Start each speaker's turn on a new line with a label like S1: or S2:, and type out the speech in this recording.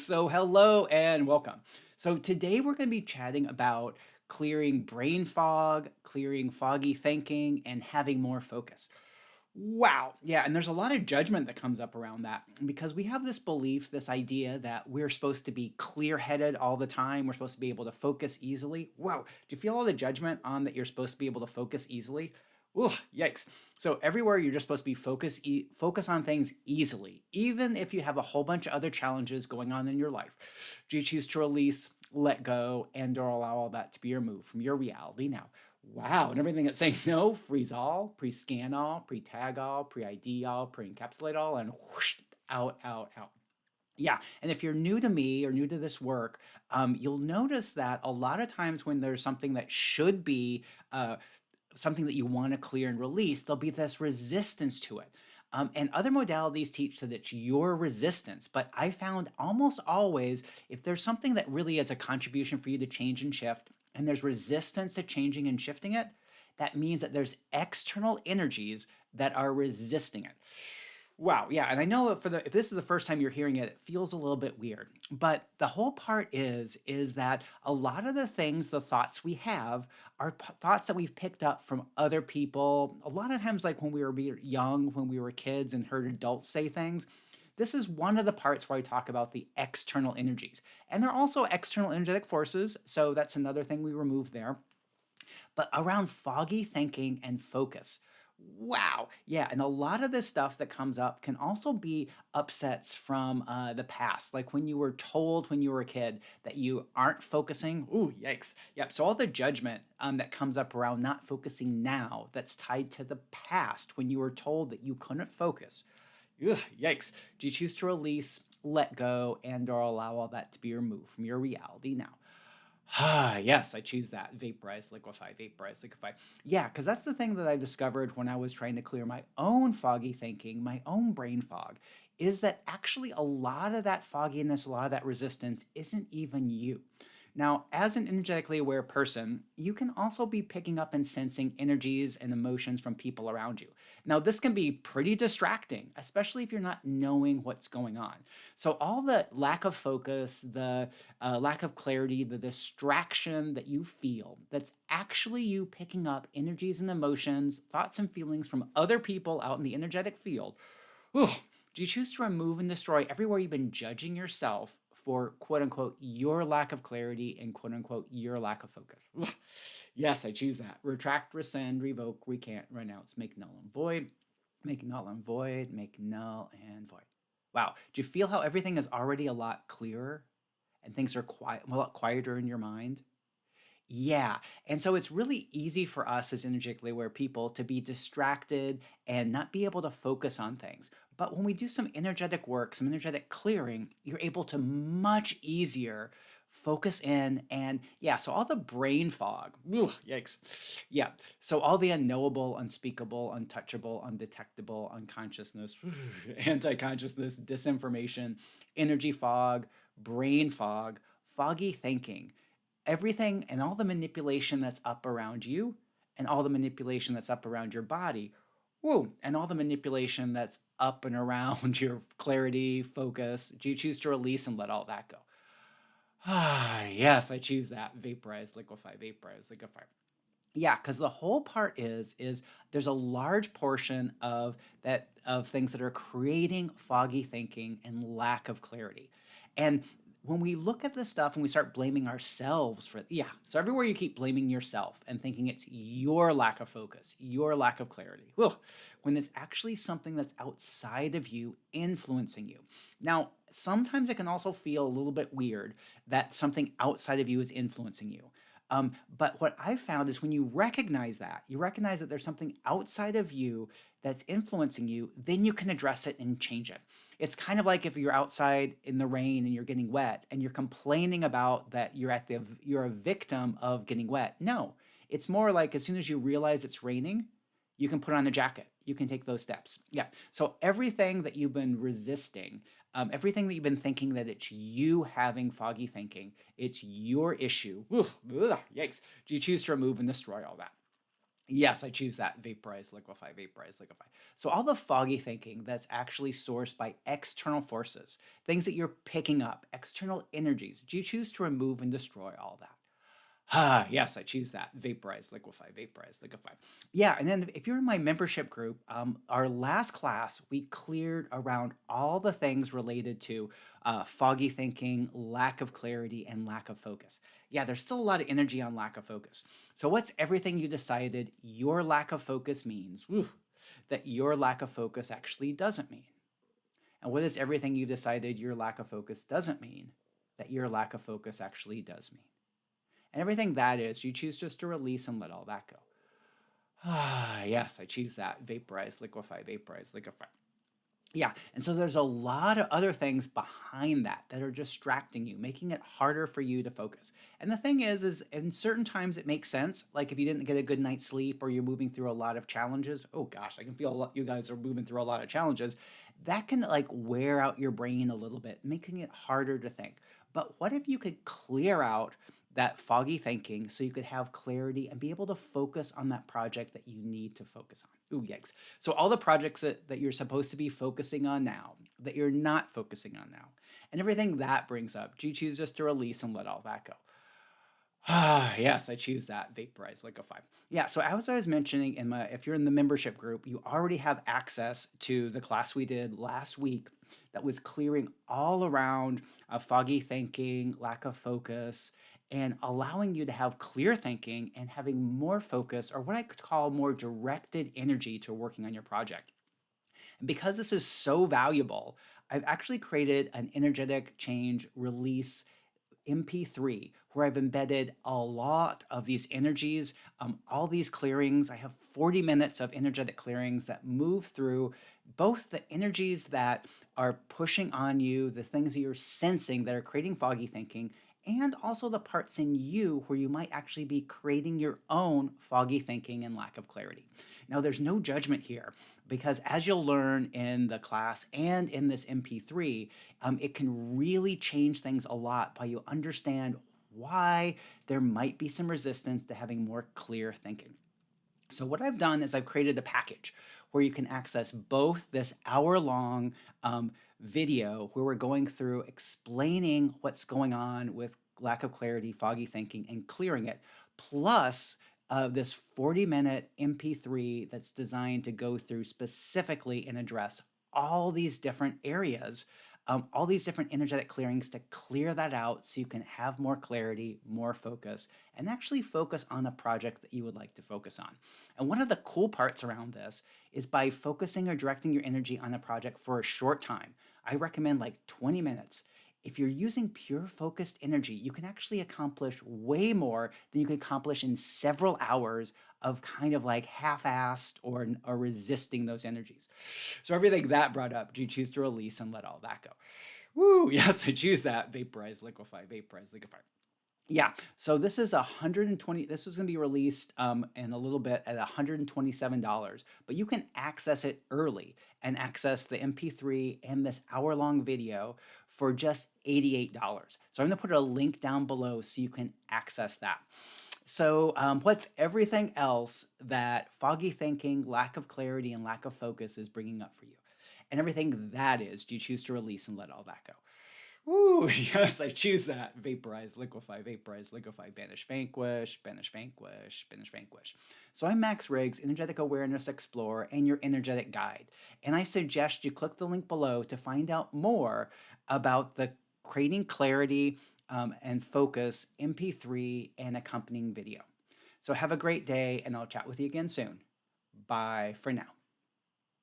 S1: So, hello and welcome. So, today we're going to be chatting about clearing brain fog, clearing foggy thinking, and having more focus. Wow. Yeah. And there's a lot of judgment that comes up around that because we have this belief, this idea that we're supposed to be clear headed all the time. We're supposed to be able to focus easily. Whoa. Do you feel all the judgment on that you're supposed to be able to focus easily? Ooh, yikes. So everywhere you're just supposed to be focus on things easily, even if you have a whole bunch of other challenges going on in your life. Do you choose to release, let go, and or allow all that to be removed from your reality now? Wow, and everything that's saying no, freeze all, pre-scan all, pre-tag all, pre-ID all, pre-encapsulate all, and whoosh, out, out, out. Yeah, and if you're new to me or new to this work, you'll notice that a lot of times when there's something that should be something that you want to clear and release, there'll be this resistance to it. And other modalities teach that it's your resistance. But I found almost always, if there's something that really is a contribution for you to change and shift, and there's resistance to changing and shifting it, that means that there's external energies that are resisting it. Wow, yeah, and I know if this is the first time you're hearing it, it feels a little bit weird. But the whole part is that a lot of the things, the thoughts we have, are thoughts that we've picked up from other people. A lot of times, like when we were young, when we were kids, and heard adults say things. This is one of the parts where I talk about the external energies, and they're also external energetic forces. So that's another thing we remove there, but around foggy thinking and focus. Wow. Yeah. And a lot of this stuff that comes up can also be upsets from the past. Like when you were told when you were a kid that you aren't focusing. Ooh, yikes. Yep. So all the judgment that comes up around not focusing now that's tied to the past when you were told that you couldn't focus. Ugh, yikes. Do you choose to release, let go, and or allow all that to be removed from your reality now? Ah, yes, I choose that. Vaporize, liquefy, vaporize, liquefy. Yeah, because that's the thing that I discovered when I was trying to clear my own foggy thinking, my own brain fog, is that actually a lot of that fogginess, a lot of that resistance isn't even you. Now, as an energetically aware person, you can also be picking up and sensing energies and emotions from people around you. Now, this can be pretty distracting, especially if you're not knowing what's going on. So, all the lack of focus, the lack of clarity, the distraction that you feel, that's actually you picking up energies and emotions, thoughts and feelings from other people out in the energetic field. Ooh, do you choose to remove and destroy everywhere you've been judging yourself for quote unquote your lack of clarity and quote unquote your lack of focus? Ugh. Yes, I choose that. Retract, rescind, revoke, recant, renounce, make null and void, make null and void, make null and void. Wow. Do you feel how everything is already a lot clearer and things are quiet, a lot quieter in your mind? Yeah. And so it's really easy for us as energetically aware people to be distracted and not be able to focus on things. But when we do some energetic work, some energetic clearing, you're able to much easier focus in and yeah, so all the brain fog, ugh, yikes. Yeah. So all the unknowable, unspeakable, untouchable, undetectable, unconsciousness, anti-consciousness, disinformation, energy fog, brain fog, foggy thinking, everything and all the manipulation that's up around you and all the manipulation that's up around your body. Woo, and all the manipulation that's up and around your clarity, focus. Do you choose to release and let all that go? Ah, yes, I choose that. Vaporize, liquefy, vaporize, liquefy. Yeah, because the whole part is there's a large portion of that of things that are creating foggy thinking and lack of clarity. And when we look at this stuff and we start blaming ourselves for yeah, so everywhere you keep blaming yourself and thinking it's your lack of focus, your lack of clarity. Whew, when it's actually something that's outside of you influencing you. Now, sometimes it can also feel a little bit weird that something outside of you is influencing you. But what I found is when you recognize that there's something outside of you that's influencing you, then you can address it and change it. It's kind of like if you're outside in the rain and you're getting wet and you're complaining about that you're a victim of getting wet. No, it's more like as soon as you realize it's raining, you can put on a jacket. You can take those steps. Yeah. So everything that you've been resisting, everything that you've been thinking that it's you having foggy thinking, it's your issue. Oof, ugh, yikes. Do you choose to remove and destroy all that? Yes, I choose that. Vaporize, liquefy, vaporize, liquefy. So all the foggy thinking that's actually sourced by external forces, things that you're picking up, external energies, do you choose to remove and destroy all that? Ah, yes, I choose that. Vaporize, liquefy, vaporize, liquefy. Yeah, and then if you're in my membership group, our last class, we cleared around all the things related to foggy thinking, lack of clarity, and lack of focus. Yeah, there's still a lot of energy on lack of focus. So, what's everything you decided your lack of focus means? Whew, that your lack of focus actually doesn't mean? And what is everything you decided your lack of focus doesn't mean that your lack of focus actually does mean? And everything that is, you choose just to release and let all that go. Ah, yes, I choose that. Vaporize, liquefy, vaporize, liquefy. Yeah, and so there's a lot of other things behind that are distracting you, making it harder for you to focus. And the thing is in certain times it makes sense. Like if you didn't get a good night's sleep or you're moving through a lot of challenges. Oh gosh, I can feel a lot, you guys are moving through a lot of challenges. That can like wear out your brain a little bit, making it harder to think. But what if you could clear out that foggy thinking so you could have clarity and be able to focus on that project that you need to focus on? Ooh, yikes. So all the projects that you're supposed to be focusing on now, that you're not focusing on now, and everything that brings up, do you choose just to release and let all that go? Ah, yes, I choose that. Vaporize, liquefy. Yeah, so as I was mentioning in my, if you're in the membership group, you already have access to the class we did last week that was clearing all around foggy thinking, lack of focus, and allowing you to have clear thinking and having more focus, or what I could call more directed energy to working on your project. And because this is so valuable, I've actually created an energetic change release MP3 where I've embedded a lot of these energies, all these clearings. I have 40 minutes of energetic clearings that move through both the energies that are pushing on you, the things that you're sensing that are creating foggy thinking, and also the parts in you where you might actually be creating your own foggy thinking and lack of clarity. Now, there's no judgment here because as you'll learn in the class and in this MP3, it can really change things a lot by you understand why there might be some resistance to having more clear thinking. So what I've done is I've created a package where you can access both this hour-long video where we're going through explaining what's going on with lack of clarity, foggy thinking, and clearing it, plus this 40-minute MP3 that's designed to go through specifically and address all these different areas, all these different energetic clearings to clear that out so you can have more clarity, more focus, and actually focus on a project that you would like to focus on. And one of the cool parts around this is by focusing or directing your energy on a project for a short time. I recommend like 20 minutes. If you're using pure focused energy, you can actually accomplish way more than you can accomplish in several hours of kind of like half-assed or resisting those energies. So everything that brought up, do you choose to release and let all that go? Woo, yes, I choose that. Vaporize, liquefy, vaporize, liquefy. Yeah, so this is 120, this is going to be released in a little bit at $127, but you can access it early and access the MP3 and this hour-long video for just $88. So I'm going to put a link down below so you can access that. So what's everything else that foggy thinking, lack of clarity, and lack of focus is bringing up for you? And everything that is, do you choose to release and let all that go? Ooh, yes, I choose that. Vaporize, liquefy, banish, vanquish, banish, vanquish, banish, vanquish. So I'm Max Riggs, Energetic Awareness Explorer, and your energetic guide. And I suggest you click the link below to find out more about the creating clarity and focus MP3 and accompanying video. So have a great day, and I'll chat with you again soon. Bye for now.